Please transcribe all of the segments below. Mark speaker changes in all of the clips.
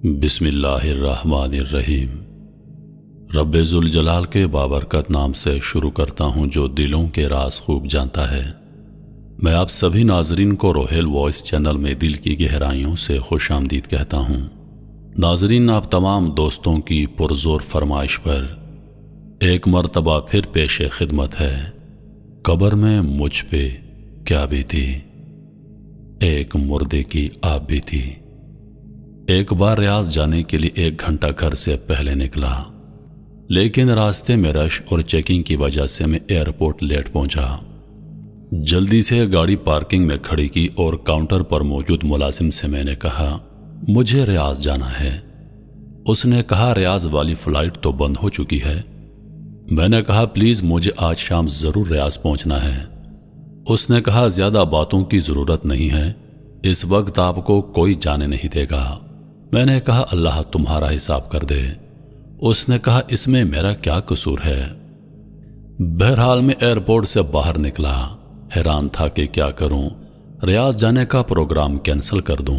Speaker 1: بسم اللہ الرحمن الرحیم۔ رب ذوالجلال کے بابرکت نام سے شروع کرتا ہوں جو دلوں کے راز خوب جانتا ہے۔ میں آپ سبھی ناظرین کو روہیل وائس چینل میں دل کی گہرائیوں سے خوش آمدید کہتا ہوں۔ ناظرین، آپ تمام دوستوں کی پرزور فرمائش پر ایک مرتبہ پھر پیش خدمت ہے۔ قبر میں مجھ پہ کیا بیتی، ایک مردے کی آپ بھی تھی۔ ایک بار ریاض جانے کے لیے 1 گھنٹہ گھر سے پہلے نکلا، لیکن راستے میں رش اور چیکنگ کی وجہ سے میں ایئرپورٹ لیٹ پہنچا۔ جلدی سے گاڑی پارکنگ میں کھڑی کی اور کاؤنٹر پر موجود ملازم سے میں نے کہا مجھے ریاض جانا ہے۔ اس نے کہا ریاض والی فلائٹ تو بند ہو چکی ہے۔ میں نے کہا پلیز مجھے آج شام ضرور ریاض پہنچنا ہے۔ اس نے کہا زیادہ باتوں کی ضرورت نہیں ہے، اس وقت آپ کو کوئی جانے نہیں دے گا۔ میں نے کہا اللہ تمہارا حساب کر دے۔ اس نے کہا اس میں میرا کیا قصور ہے؟ بہرحال میں ایئرپورٹ سے باہر نکلا، حیران تھا کہ کیا کروں، ریاض جانے کا پروگرام کینسل کر دوں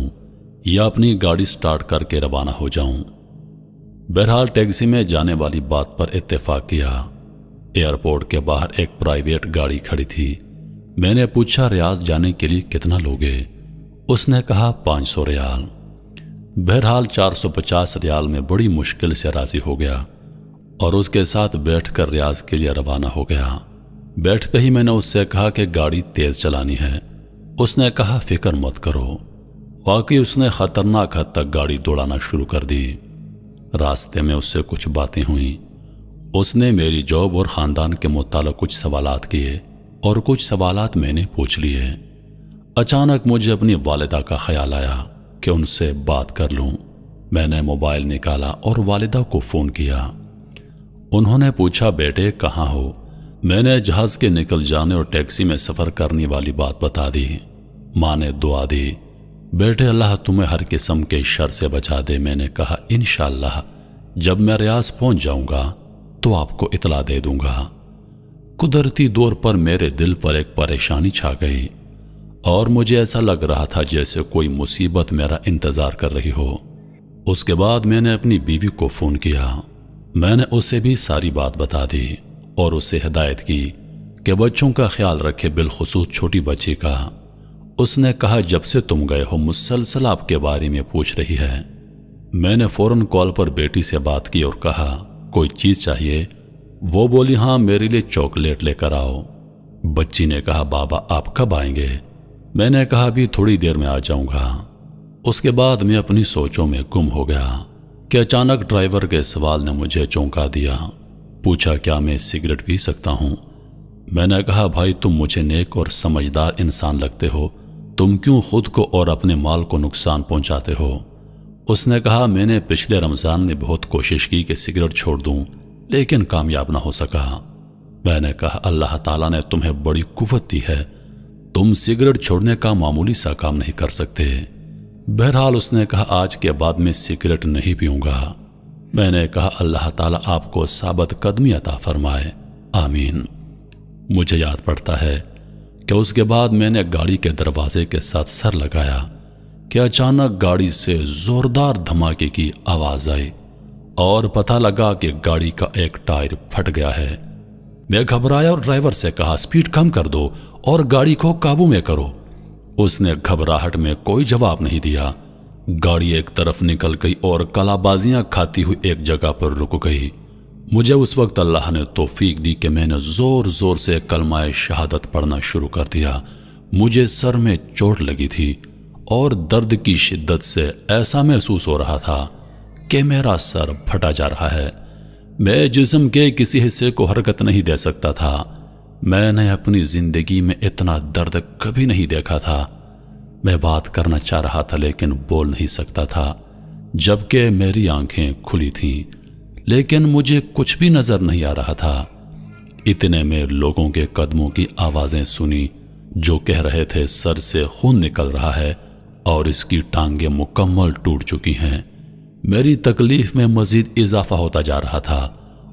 Speaker 1: یا اپنی گاڑی سٹارٹ کر کے روانہ ہو جاؤں۔ بہرحال ٹیکسی میں جانے والی بات پر اتفاق کیا۔ ایئرپورٹ کے باہر ایک پرائیویٹ گاڑی کھڑی تھی۔ میں نے پوچھا ریاض جانے کے لیے کتنا لوگے؟ اس نے کہا 500 ریال۔ بہرحال 450 ریال میں بڑی مشکل سے راضی ہو گیا اور اس کے ساتھ بیٹھ کر ریاض کے لیے روانہ ہو گیا۔ بیٹھتے ہی میں نے اس سے کہا کہ گاڑی تیز چلانی ہے۔ اس نے کہا فکر مت کرو۔ واقعی اس نے خطرناک حد تک گاڑی دوڑانا شروع کر دی۔ راستے میں اس سے کچھ باتیں ہوئیں۔ اس نے میری جاب اور خاندان کے متعلق کچھ سوالات کیے اور کچھ سوالات میں نے پوچھ لیے۔ اچانک مجھے اپنی والدہ کا خیال آیا کہ ان سے بات کر لوں۔ میں نے موبائل نکالا اور والدہ کو فون کیا۔ انہوں نے پوچھا بیٹے کہاں ہو؟ میں نے جہاز کے نکل جانے اور ٹیکسی میں سفر کرنے والی بات بتا دی۔ ماں نے دعا دی بیٹے اللہ تمہیں ہر قسم کے شر سے بچا دے۔ میں نے کہا انشاءاللہ جب میں ریاض پہنچ جاؤں گا تو آپ کو اطلاع دے دوں گا۔ قدرتی طور پر میرے دل پر ایک پریشانی چھا گئی اور مجھے ایسا لگ رہا تھا جیسے کوئی مصیبت میرا انتظار کر رہی ہو۔ اس کے بعد میں نے اپنی بیوی کو فون کیا۔ میں نے اسے بھی ساری بات بتا دی اور اسے ہدایت کی کہ بچوں کا خیال رکھے، بالخصوص چھوٹی بچی کا۔ اس نے کہا جب سے تم گئے ہو مسلسل آپ کے بارے میں پوچھ رہی ہے۔ میں نے فوراً کال پر بیٹی سے بات کی اور کہا کوئی چیز چاہیے؟ وہ بولی ہاں میرے لیے چاکلیٹ لے کر آؤ۔ بچی نے کہا بابا آپ کب آئیں گے؟ میں نے کہا ابھی تھوڑی دیر میں آ جاؤں گا۔ اس کے بعد میں اپنی سوچوں میں گم ہو گیا کہ اچانک ڈرائیور کے سوال نے مجھے چونکا دیا۔ پوچھا کیا میں سگریٹ پی سکتا ہوں؟ میں نے کہا بھائی تم مجھے نیک اور سمجھدار انسان لگتے ہو، تم کیوں خود کو اور اپنے مال کو نقصان پہنچاتے ہو؟ اس نے کہا میں نے پچھلے رمضان میں بہت کوشش کی کہ سگریٹ چھوڑ دوں لیکن کامیاب نہ ہو سکا۔ میں نے کہا اللہ تعالیٰ نے تمہیں بڑی قوت دی ہے، تم سگریٹ چھوڑنے کا معمولی سا کام نہیں کر سکتے۔ بہرحال اس نے کہا آج کے بعد میں سگریٹ نہیں پیوں گا۔ میں نے کہا اللہ تعالیٰ آپ کو ثابت قدمی عطا فرمائے، آمین۔ مجھے یاد پڑتا ہے کہ اس کے بعد میں نے گاڑی کے دروازے کے ساتھ سر لگایا کہ اچانک گاڑی سے زوردار دھماکے کی آواز آئی اور پتہ لگا کہ گاڑی کا ایک ٹائر پھٹ گیا ہے۔ میں گھبرایا اور ڈرائیور سے کہا سپیڈ کم کر دو اور گاڑی کو قابو میں کرو۔ اس نے گھبراہٹ میں کوئی جواب نہیں دیا۔ گاڑی ایک طرف نکل گئی اور کلا بازیاں کھاتی ہوئی ایک جگہ پر رک گئی۔ مجھے اس وقت اللہ نے توفیق دی کہ میں نے زور زور سے کلمہ شہادت پڑھنا شروع کر دیا۔ مجھے سر میں چوٹ لگی تھی اور درد کی شدت سے ایسا محسوس ہو رہا تھا کہ میرا سر پھٹا جا رہا ہے۔ میں جسم کے کسی حصے کو حرکت نہیں دے سکتا تھا۔ میں نے اپنی زندگی میں اتنا درد کبھی نہیں دیکھا تھا۔ میں بات کرنا چاہ رہا تھا لیکن بول نہیں سکتا تھا، جبکہ میری آنکھیں کھلی تھیں لیکن مجھے کچھ بھی نظر نہیں آ رہا تھا۔ اتنے میں لوگوں کے قدموں کی آوازیں سنی جو کہہ رہے تھے سر سے خون نکل رہا ہے اور اس کی ٹانگیں مکمل ٹوٹ چکی ہیں۔ میری تکلیف میں مزید اضافہ ہوتا جا رہا تھا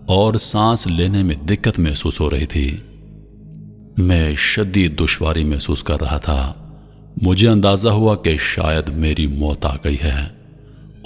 Speaker 1: اور سانس لینے میں دقت محسوس ہو رہی تھی۔ میں شدید دشواری محسوس کر رہا تھا۔ مجھے اندازہ ہوا کہ شاید میری موت آ گئی ہے۔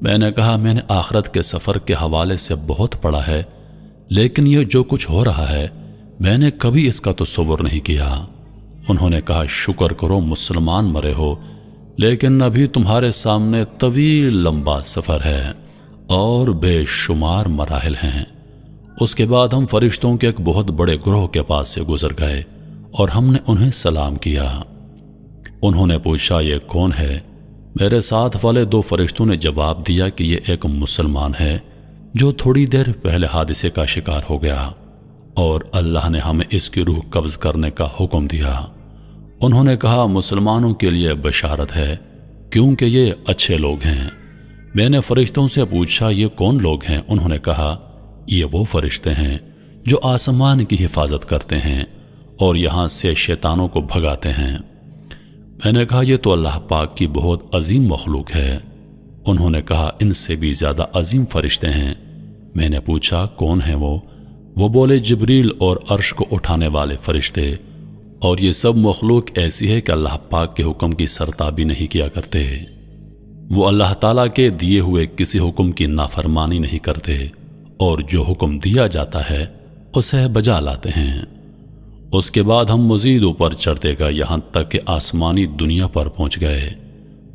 Speaker 1: میں نے کہا میں نے آخرت کے سفر کے حوالے سے بہت پڑھا ہے، لیکن یہ جو کچھ ہو رہا ہے میں نے کبھی اس کا تصور نہیں کیا۔ انہوں نے کہا شکر کرو مسلمان مرے ہو، لیکن ابھی تمہارے سامنے طویل لمبا سفر ہے اور بے شمار مراحل ہیں۔ اس کے بعد ہم فرشتوں کے ایک بہت بڑے گروہ کے پاس سے گزر گئے اور ہم نے انہیں سلام کیا۔ انہوں نے پوچھا یہ کون ہے؟ میرے ساتھ والے 2 فرشتوں نے جواب دیا کہ یہ ایک مسلمان ہے جو تھوڑی دیر پہلے حادثے کا شکار ہو گیا اور اللہ نے ہمیں اس کی روح قبض کرنے کا حکم دیا۔ انہوں نے کہا مسلمانوں کے لیے بشارت ہے کیونکہ یہ اچھے لوگ ہیں۔ میں نے فرشتوں سے پوچھا یہ کون لوگ ہیں؟ انہوں نے کہا یہ وہ فرشتے ہیں جو آسمان کی حفاظت کرتے ہیں اور یہاں سے شیطانوں کو بھگاتے ہیں۔ میں نے کہا یہ تو اللہ پاک کی بہت عظیم مخلوق ہے۔ انہوں نے کہا ان سے بھی زیادہ عظیم فرشتے ہیں۔ میں نے پوچھا کون ہیں وہ بولے جبریل اور عرش کو اٹھانے والے فرشتے، اور یہ سب مخلوق ایسی ہے کہ اللہ پاک کے حکم کی سرتابی نہیں کیا کرتے۔ وہ اللہ تعالیٰ کے دیے ہوئے کسی حکم کی نافرمانی نہیں کرتے اور جو حکم دیا جاتا ہے اسے بجا لاتے ہیں۔ اس کے بعد ہم مزید اوپر چڑھتے گئے یہاں تک کہ آسمانی دنیا پر پہنچ گئے۔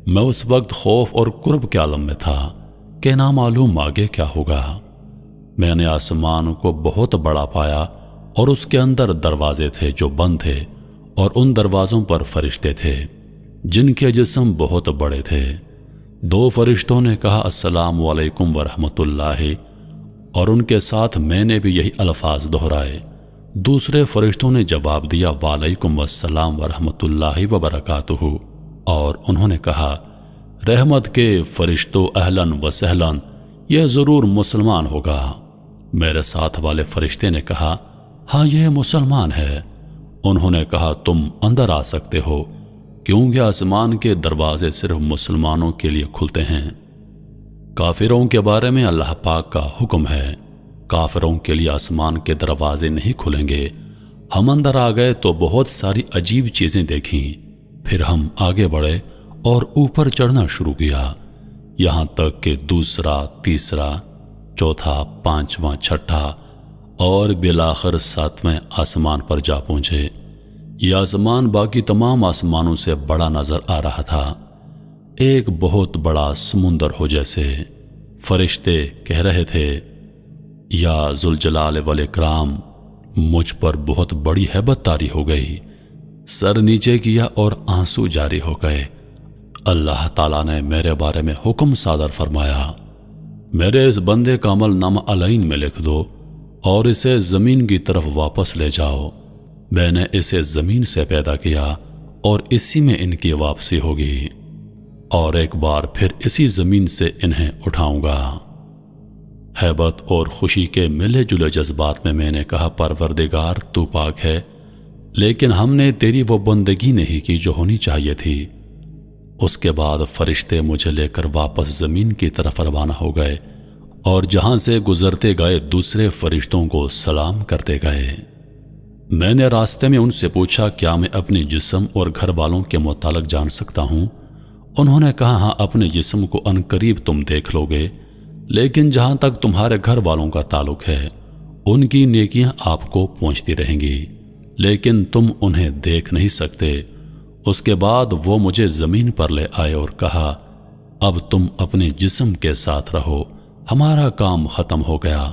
Speaker 1: میں اس وقت خوف اور قرب کے عالم میں تھا کہ نامعلوم آگے کیا ہوگا۔ میں نے آسمان کو بہت بڑا پایا اور اس کے اندر دروازے تھے جو بند تھے، اور ان دروازوں پر فرشتے تھے جن کے جسم بہت بڑے تھے۔ 2 فرشتوں نے کہا السلام علیکم ورحمۃ اللہ، اور ان کے ساتھ میں نے بھی یہی الفاظ دہرائے۔ دوسرے فرشتوں نے جواب دیا وعلیکم السلام ورحمۃ اللہ وبرکاتہ، اور انہوں نے کہا رحمت کے فرشتوں اہلاً و سہلاً، یہ ضرور مسلمان ہوگا۔ میرے ساتھ والے فرشتے نے کہا ہاں یہ مسلمان ہے۔ انہوں نے کہا تم اندر آ سکتے ہو کیونکہ آسمان کے دروازے صرف مسلمانوں کے لیے کھلتے ہیں۔ کافروں کے بارے میں اللہ پاک کا حکم ہے کافروں کے لیے آسمان کے دروازے نہیں کھلیں گے۔ ہم اندر آ گئے تو بہت ساری عجیب چیزیں دیکھیں، پھر ہم آگے بڑھے اور اوپر چڑھنا شروع کیا، یہاں تک کہ دوسرا، تیسرا، چوتھا، پانچواں، چھٹا اور بالآخر 7ویں آسمان پر جا پہنچے۔ یہ آسمان باقی تمام آسمانوں سے بڑا نظر آ رہا تھا، ایک بہت بڑا سمندر ہو جیسے۔ فرشتے کہہ رہے تھے یا ذوالجلال والاکرام، مجھ پر بہت بڑی ہیبت طاری ہو گئی۔ سر نیچے کیا اور آنسو جاری ہو گئے۔ اللہ تعالیٰ نے میرے بارے میں حکم صادر فرمایا میرے اس بندے کا عمل نامہ علین میں لکھ دو اور اسے زمین کی طرف واپس لے جاؤ۔ میں نے اسے زمین سے پیدا کیا اور اسی میں ان کی واپسی ہوگی، اور ایک بار پھر اسی زمین سے انہیں اٹھاؤں گا۔ ہیبت اور خوشی کے ملے جلے جذبات میں نے کہا پروردگار تو پاک ہے، لیکن ہم نے تیری وہ بندگی نہیں کی جو ہونی چاہیے تھی۔ اس کے بعد فرشتے مجھے لے کر واپس زمین کی طرف روانہ ہو گئے، اور جہاں سے گزرتے گئے دوسرے فرشتوں کو سلام کرتے گئے۔ میں نے راستے میں ان سے پوچھا کیا میں اپنے جسم اور گھر والوں کے متعلق جان سکتا ہوں؟ انہوں نے کہا ہاں اپنے جسم کو عنقریب تم دیکھ لو گے، لیکن جہاں تک تمہارے گھر والوں کا تعلق ہے ان کی نیکیاں آپ کو پہنچتی رہیں گی، لیکن تم انہیں دیکھ نہیں سکتے۔ اس کے بعد وہ مجھے زمین پر لے آئے اور کہا اب تم اپنے جسم کے ساتھ رہو، ہمارا کام ختم ہو گیا،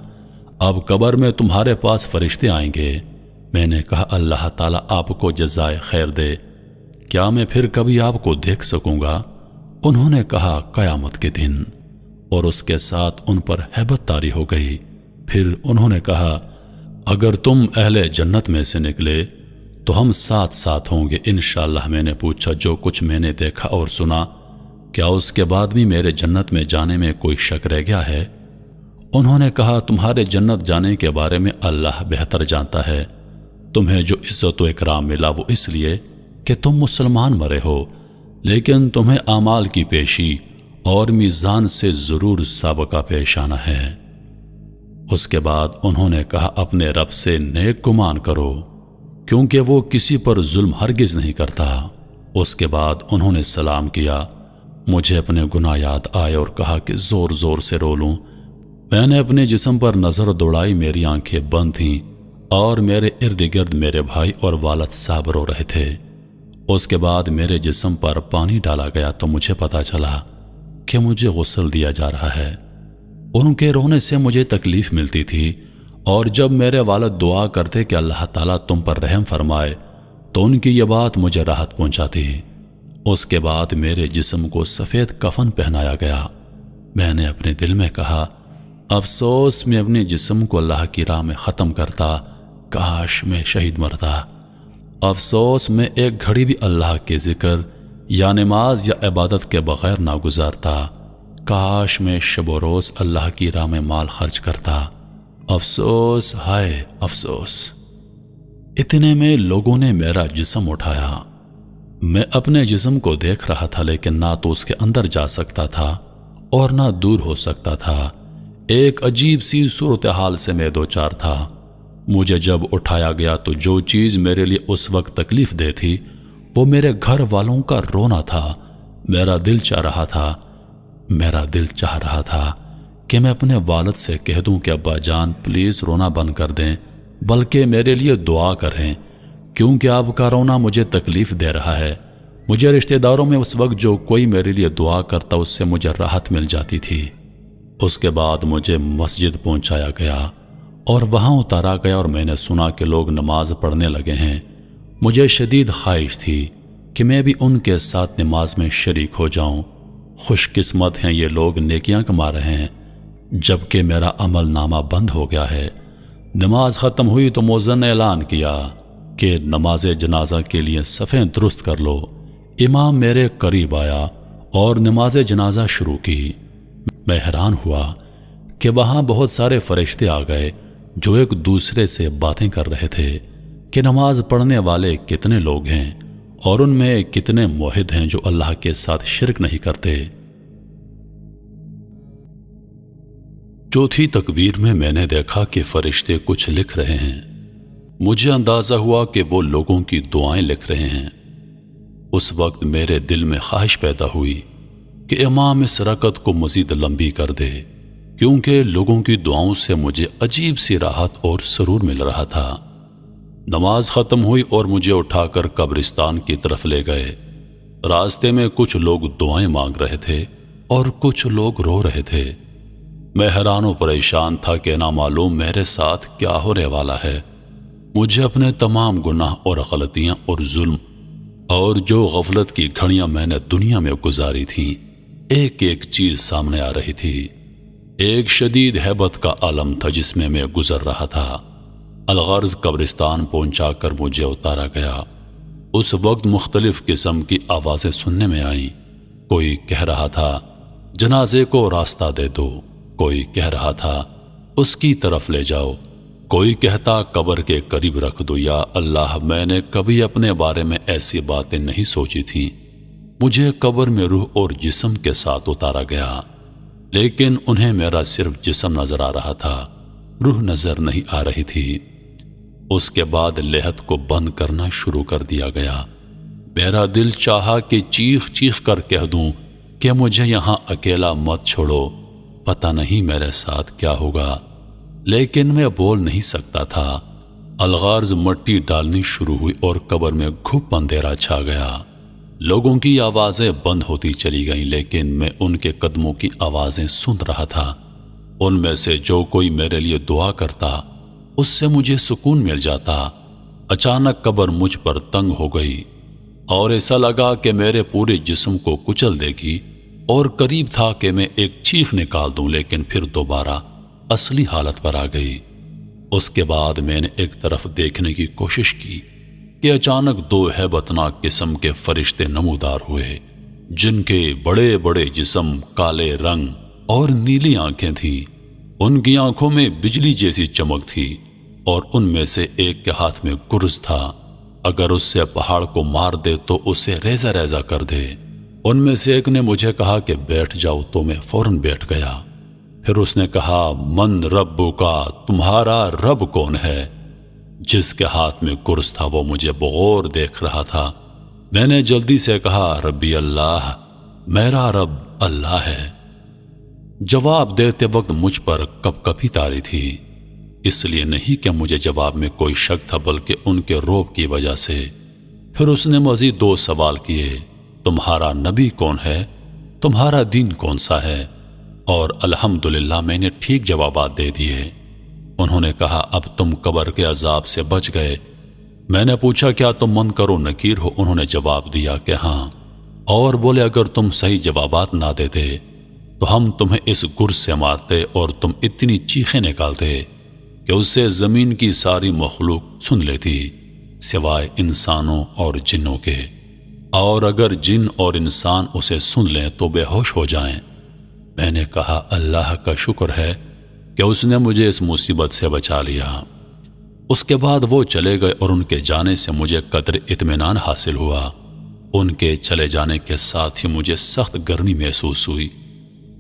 Speaker 1: اب قبر میں تمہارے پاس فرشتے آئیں گے۔ میں نے کہا اللہ تعالیٰ آپ کو جزائے خیر دے، کیا میں پھر کبھی آپ کو دیکھ سکوں گا؟ انہوں نے کہا قیامت کے دن، اور اس کے ساتھ ان پر ہیبت طاری ہو گئی۔ پھر انہوں نے کہا اگر تم اہل جنت میں سے نکلے تو ہم ساتھ ساتھ ہوں گے انشاءاللہ۔ میں نے پوچھا جو کچھ میں نے دیکھا اور سنا کیا اس کے بعد بھی میرے جنت میں جانے میں کوئی شک رہ گیا ہے؟ انہوں نے کہا تمہارے جنت جانے کے بارے میں اللہ بہتر جانتا ہے، تمہیں جو عزت و اکرام ملا وہ اس لیے کہ تم مسلمان مرے ہو، لیکن تمہیں اعمال کی پیشی اور میزان سے ضرور سابقہ پیش آنا ہے۔ اس کے بعد انہوں نے کہا اپنے رب سے نیک گمان کرو کیونکہ وہ کسی پر ظلم ہرگز نہیں کرتا۔ اس کے بعد انہوں نے سلام کیا مجھے اپنے گناہ یاد آئے اور کہا کہ زور زور سے رو لوں۔ میں نے اپنے جسم پر نظر دوڑائی، میری آنکھیں بند تھیں اور میرے ارد گرد میرے بھائی اور والد صاحب رو رہے تھے۔ اس کے بعد میرے جسم پر پانی ڈالا گیا تو مجھے پتا چلا کہ مجھے غسل دیا جا رہا ہے۔ ان کے رونے سے مجھے تکلیف ملتی تھی، اور جب میرے والد دعا کرتے کہ اللہ تعالیٰ تم پر رحم فرمائے تو ان کی یہ بات مجھے راحت پہنچاتی۔ اس کے بعد میرے جسم کو سفید کفن پہنایا گیا۔ میں نے اپنے دل میں کہا، افسوس میں اپنے جسم کو اللہ کی راہ میں ختم کرتا، کاش میں شہید مرتا۔ افسوس میں ایک گھڑی بھی اللہ کے ذکر یا نماز یا عبادت کے بغیر نہ گزارتا، کاش میں شب و روز اللہ کی راہ میں مال خرچ کرتا۔ افسوس، ہائے افسوس۔ اتنے میں لوگوں نے میرا جسم اٹھایا۔ میں اپنے جسم کو دیکھ رہا تھا، لیکن نہ تو اس کے اندر جا سکتا تھا اور نہ دور ہو سکتا تھا۔ ایک عجیب سی صورتحال سے میں دوچار تھا۔ مجھے جب اٹھایا گیا تو جو چیز میرے لیے اس وقت تکلیف دہ تھی وہ میرے گھر والوں کا رونا تھا۔ میرا دل چاہ رہا تھا کہ میں اپنے والد سے کہہ دوں کہ ابا جان پلیز رونا بند کر دیں، بلکہ میرے لیے دعا کریں، کیونکہ آپ کا رونا مجھے تکلیف دے رہا ہے۔ مجھے رشتہ داروں میں اس وقت جو کوئی میرے لیے دعا کرتا اس سے مجھے راحت مل جاتی تھی۔ اس کے بعد مجھے مسجد پہنچایا گیا اور وہاں اتارا گیا، اور میں نے سنا کہ لوگ نماز پڑھنے لگے ہیں۔ مجھے شدید خواہش تھی کہ میں بھی ان کے ساتھ نماز میں شریک ہو جاؤں۔ خوش قسمت ہیں یہ لوگ، نیکیاں کما رہے ہیں، جبکہ میرا عمل نامہ بند ہو گیا ہے۔ نماز ختم ہوئی تو مؤذن نے اعلان کیا کہ نماز جنازہ کے لیے صفیں درست کر لو۔ امام میرے قریب آیا اور نماز جنازہ شروع کی۔ میں حیران ہوا کہ وہاں بہت سارے فرشتے آ گئے جو ایک دوسرے سے باتیں کر رہے تھے کہ نماز پڑھنے والے کتنے لوگ ہیں اور ان میں کتنے موحد ہیں جو اللہ کے ساتھ شرک نہیں کرتے۔ چوتھی تکبیر میں نے دیکھا کہ فرشتے کچھ لکھ رہے ہیں۔ مجھے اندازہ ہوا کہ وہ لوگوں کی دعائیں لکھ رہے ہیں۔ اس وقت میرے دل میں خواہش پیدا ہوئی کہ امام اس رکعت کو مزید لمبی کر دے، کیونکہ لوگوں کی دعاؤں سے مجھے عجیب سی راحت اور سرور مل رہا تھا۔ نماز ختم ہوئی اور مجھے اٹھا کر قبرستان کی طرف لے گئے۔ راستے میں کچھ لوگ دعائیں مانگ رہے تھے اور کچھ لوگ رو رہے تھے۔ میں حیران و پریشان تھا کہ نہ معلوم میرے ساتھ کیا ہونے والا ہے۔ مجھے اپنے تمام گناہ اور غلطیاں اور ظلم اور جو غفلت کی گھڑیاں میں نے دنیا میں گزاری تھیں، ایک ایک چیز سامنے آ رہی تھی۔ ایک شدید ہیبت کا عالم تھا جس میں گزر رہا تھا۔ الغرض قبرستان پہنچا کر مجھے اتارا گیا۔ اس وقت مختلف قسم کی آوازیں سننے میں آئیں۔ کوئی کہہ رہا تھا جنازے کو راستہ دے دو، کوئی کہہ رہا تھا اس کی طرف لے جاؤ، کوئی کہتا قبر کے قریب رکھ دو۔ یا اللہ، میں نے کبھی اپنے بارے میں ایسی باتیں نہیں سوچی تھیں۔ مجھے قبر میں روح اور جسم کے ساتھ اتارا گیا، لیکن انہیں میرا صرف جسم نظر آ رہا تھا، روح نظر نہیں آ رہی تھی۔ اس کے بعد لحد کو بند کرنا شروع کر دیا گیا۔ میرا دل چاہا کہ چیخ چیخ کر کہہ دوں کہ مجھے یہاں اکیلا مت چھوڑو، پتہ نہیں میرے ساتھ کیا ہوگا، لیکن میں بول نہیں سکتا تھا۔ الغرض مٹی ڈالنی شروع ہوئی اور قبر میں گھپ اندھیرا چھا گیا۔ لوگوں کی آوازیں بند ہوتی چلی گئیں، لیکن میں ان کے قدموں کی آوازیں سن رہا تھا۔ ان میں سے جو کوئی میرے لیے دعا کرتا اس سے مجھے سکون مل جاتا۔ اچانک قبر مجھ پر تنگ ہو گئی اور ایسا لگا کہ میرے پورے جسم کو کچل دے گی، اور قریب تھا کہ میں ایک چیخ نکال دوں، لیکن پھر دوبارہ اصلی حالت پر آ گئی۔ اس کے بعد میں نے ایک طرف دیکھنے کی کوشش کی کہ اچانک دو ہیبتناک قسم کے فرشتے نمودار ہوئے، جن کے بڑے بڑے جسم، کالے رنگ اور نیلی آنکھیں تھیں۔ ان کی آنکھوں میں بجلی جیسی چمک تھی، اور ان میں سے ایک کے ہاتھ میں گرز تھا۔ اگر اس سے پہاڑ کو مار دے تو اسے ریزہ ریزہ کر دے۔ ان میں سے ایک نے مجھے کہا کہ بیٹھ جاؤ، تو میں فوراً بیٹھ گیا۔ پھر اس نے کہا، من ربو کا، تمہارا رب کون ہے؟ جس کے ہاتھ میں گرز تھا وہ مجھے بغور دیکھ رہا تھا۔ میں نے جلدی سے کہا، ربی اللہ، میرا رب اللہ ہے۔ جواب دیتے وقت مجھ پر کپ کپی طاری تھی، اس لیے نہیں کہ مجھے جواب میں کوئی شک تھا بلکہ ان کے روب کی وجہ سے۔ پھر اس نے مزید 2 سوال کیے، تمہارا نبی کون ہے؟ تمہارا دین کون سا ہے؟ اور الحمدللہ میں نے ٹھیک جوابات دے دیے۔ انہوں نے کہا اب تم قبر کے عذاب سے بچ گئے۔ میں نے پوچھا کیا تم منکر و نکیر ہو؟ انہوں نے جواب دیا کہ ہاں، اور بولے اگر تم صحیح جوابات نہ دیتے تو ہم تمہیں اس گرز سے مارتے اور تم اتنی چیخیں نکالتے کہ اس سے زمین کی ساری مخلوق سن لیتی سوائے انسانوں اور جنوں کے، اور اگر جن اور انسان اسے سن لیں تو بے ہوش ہو جائیں۔ میں نے کہا اللہ کا شکر ہے کہ اس نے مجھے اس مصیبت سے بچا لیا۔ اس کے بعد وہ چلے گئے اور ان کے جانے سے مجھے قدر اطمینان حاصل ہوا۔ ان کے چلے جانے کے ساتھ ہی مجھے سخت گرمی محسوس ہوئی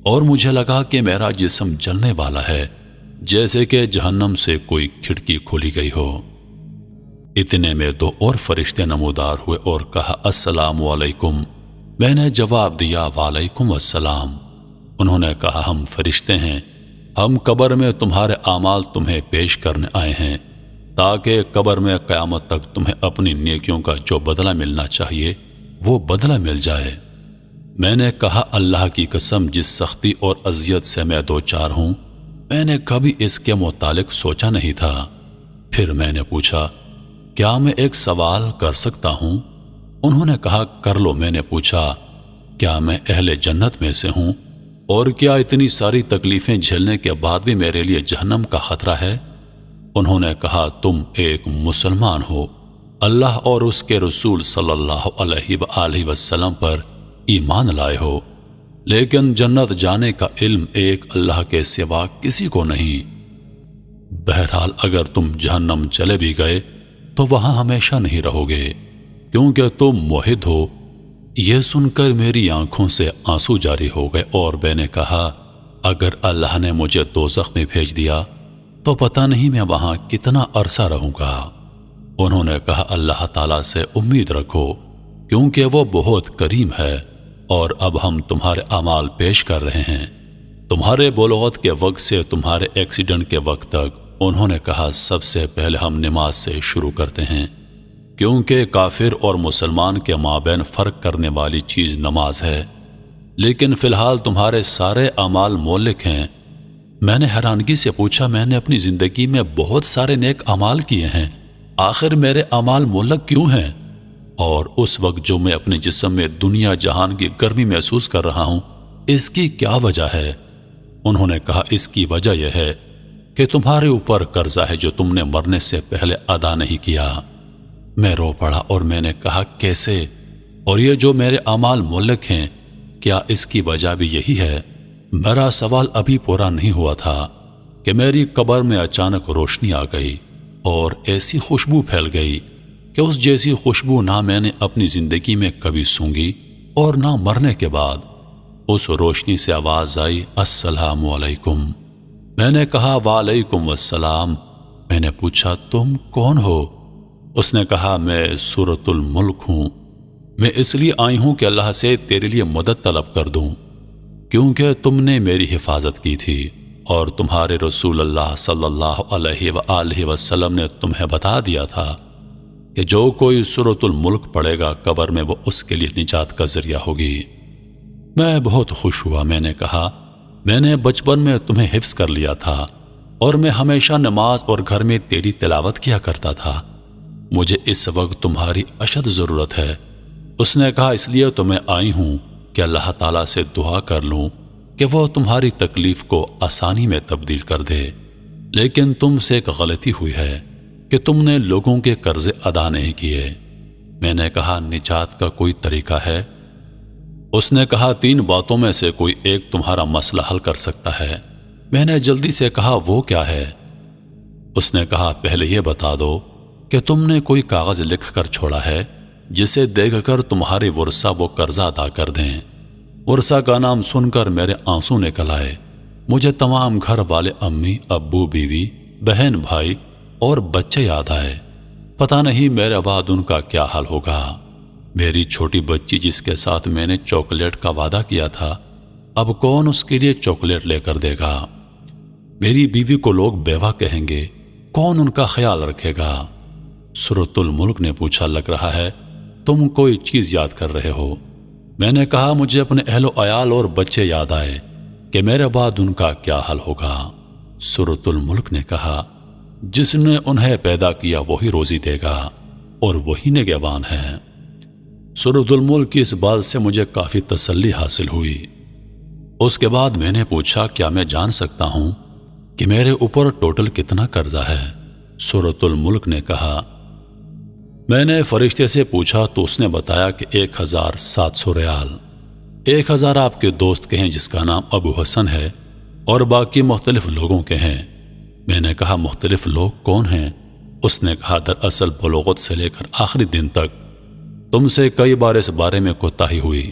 Speaker 1: اور مجھے لگا کہ میرا جسم جلنے والا ہے، جیسے کہ جہنم سے کوئی کھڑکی کھولی گئی ہو۔ اتنے میں 2 اور فرشتے نمودار ہوئے اور کہا السلام علیکم۔ میں نے جواب دیا وعلیکم السلام۔ انہوں نے کہا ہم فرشتے ہیں، ہم قبر میں تمہارے اعمال تمہیں پیش کرنے آئے ہیں تاکہ قبر میں قیامت تک تمہیں اپنی نیکیوں کا جو بدلہ ملنا چاہیے وہ بدلہ مل جائے۔ میں نے کہا اللہ کی قسم جس سختی اور اذیت سے میں دوچار ہوں میں نے کبھی اس کے متعلق سوچا نہیں تھا۔ پھر میں نے پوچھا کیا میں ایک سوال کر سکتا ہوں؟ انہوں نے کہا کر لو۔ میں نے پوچھا کیا میں اہل جنت میں سے ہوں اور کیا اتنی ساری تکلیفیں جھیلنے کے بعد بھی میرے لیے جہنم کا خطرہ ہے؟ انہوں نے کہا تم ایک مسلمان ہو، اللہ اور اس کے رسول صلی اللہ علیہ وآلہ وسلم پر ایمان لائے ہو، لیکن جنت جانے کا علم ایک اللہ کے سوا کسی کو نہیں۔ بہرحال اگر تم جہنم چلے بھی گئے تو وہاں ہمیشہ نہیں رہو گے کیونکہ تم موحد ہو۔ یہ سن کر میری آنکھوں سے آنسو جاری ہو گئے اور میں نے کہا اگر اللہ نے مجھے دوزخ میں بھیج دیا تو پتہ نہیں میں وہاں کتنا عرصہ رہوں گا۔ انہوں نے کہا اللہ تعالیٰ سے امید رکھو کیونکہ وہ بہت کریم ہے، اور اب ہم تمہارے اعمال پیش کر رہے ہیں تمہارے بلوغت کے وقت سے تمہارے ایکسیڈنٹ کے وقت تک۔ انہوں نے کہا سب سے پہلے ہم نماز سے شروع کرتے ہیں کیونکہ کافر اور مسلمان کے مابین فرق کرنے والی چیز نماز ہے، لیکن فی الحال تمہارے سارے اعمال مولک ہیں۔ میں نے حیرانگی سے پوچھا میں نے اپنی زندگی میں بہت سارے نیک اعمال کیے ہیں، آخر میرے اعمال مولک کیوں ہیں؟ اور اس وقت جو میں اپنے جسم میں دنیا جہان کی گرمی محسوس کر رہا ہوں اس کی کیا وجہ ہے؟ انہوں نے کہا اس کی وجہ یہ ہے کہ تمہارے اوپر قرضہ ہے جو تم نے مرنے سے پہلے ادا نہیں کیا۔ میں رو پڑا اور میں نے کہا کیسے؟ اور یہ جو میرے اعمال مولک ہیں کیا اس کی وجہ بھی یہی ہے؟ میرا سوال ابھی پورا نہیں ہوا تھا کہ میری قبر میں اچانک روشنی آ گئی اور ایسی خوشبو پھیل گئی کہ اس جیسی خوشبو نہ میں نے اپنی زندگی میں کبھی سونگھی اور نہ مرنے کے بعد۔ اس روشنی سے آواز آئی السلام علیکم۔ میں نے کہا وعلیکم السلام۔ میں نے پوچھا تم کون ہو؟ اس نے کہا میں سورۃ الملک ہوں، میں اس لیے آئی ہوں کہ اللہ سے تیرے لیے مدد طلب کر دوں کیونکہ تم نے میری حفاظت کی تھی اور تمہارے رسول اللہ صلی اللہ علیہ وآلہ وسلم نے تمہیں بتا دیا تھا کہ جو کوئی سورۃ الملک پڑھے گا قبر میں وہ اس کے لیے نجات کا ذریعہ ہوگی۔ میں بہت خوش ہوا۔ میں نے کہا میں نے بچپن میں تمہیں حفظ کر لیا تھا اور میں ہمیشہ نماز اور گھر میں تیری تلاوت کیا کرتا تھا، مجھے اس وقت تمہاری اشد ضرورت ہے۔ اس نے کہا اس لیے تو میں آئی ہوں کہ اللہ تعالیٰ سے دعا کر لوں کہ وہ تمہاری تکلیف کو آسانی میں تبدیل کر دے، لیکن تم سے ایک غلطی ہوئی ہے کہ تم نے لوگوں کے قرضے ادا نہیں کیے۔ میں نے کہا نجات کا کوئی طریقہ ہے؟ اس نے کہا 3 باتوں میں سے کوئی ایک تمہارا مسئلہ حل کر سکتا ہے۔ میں نے جلدی سے کہا وہ کیا ہے؟ اس نے کہا پہلے یہ بتا دو کہ تم نے کوئی کاغذ لکھ کر چھوڑا ہے جسے دیکھ کر تمہارے ورثہ وہ قرضہ ادا کر دیں۔ ورثہ کا نام سن کر میرے آنسو نکل آئے۔ مجھے تمام گھر والے امی ابو بیوی بہن بھائی اور بچے یاد آئے۔ پتہ نہیں میرے بعد ان کا کیا حال ہوگا۔ میری چھوٹی بچی جس کے ساتھ میں نے چاکلیٹ کا وعدہ کیا تھا، اب کون اس کے لیے چاکلیٹ لے کر دے گا؟ میری بیوی کو لوگ بیوہ کہیں گے، کون ان کا خیال رکھے گا؟ سورۃ الملک نے پوچھا، لگ رہا ہے تم کوئی چیز یاد کر رہے ہو۔ میں نے کہا، مجھے اپنے اہل و عیال اور بچے یاد آئے کہ میرے بعد ان کا کیا حل ہوگا۔ سورۃ الملک نے کہا، جس نے انہیں پیدا کیا وہی روزی دے گا اور وہی نگہبان ہے۔ سورۃ الملک کی اس بات سے مجھے کافی تسلی حاصل ہوئی۔ اس کے بعد میں نے پوچھا، کیا میں جان سکتا ہوں کہ میرے اوپر ٹوٹل کتنا قرضہ ہے؟ سورۃ الملک نے کہا، میں نے فرشتے سے پوچھا تو اس نے بتایا کہ 1700 ریال۔ 1000 آپ کے دوست کے ہیں جس کا نام ابو حسن ہے اور باقی مختلف لوگوں کے ہیں۔ میں نے کہا، مختلف لوگ کون ہیں؟ اس نے کہا، دراصل بلوغت سے لے کر آخری دن تک تم سے کئی بار اس بارے میں کوتاہی ہوئی،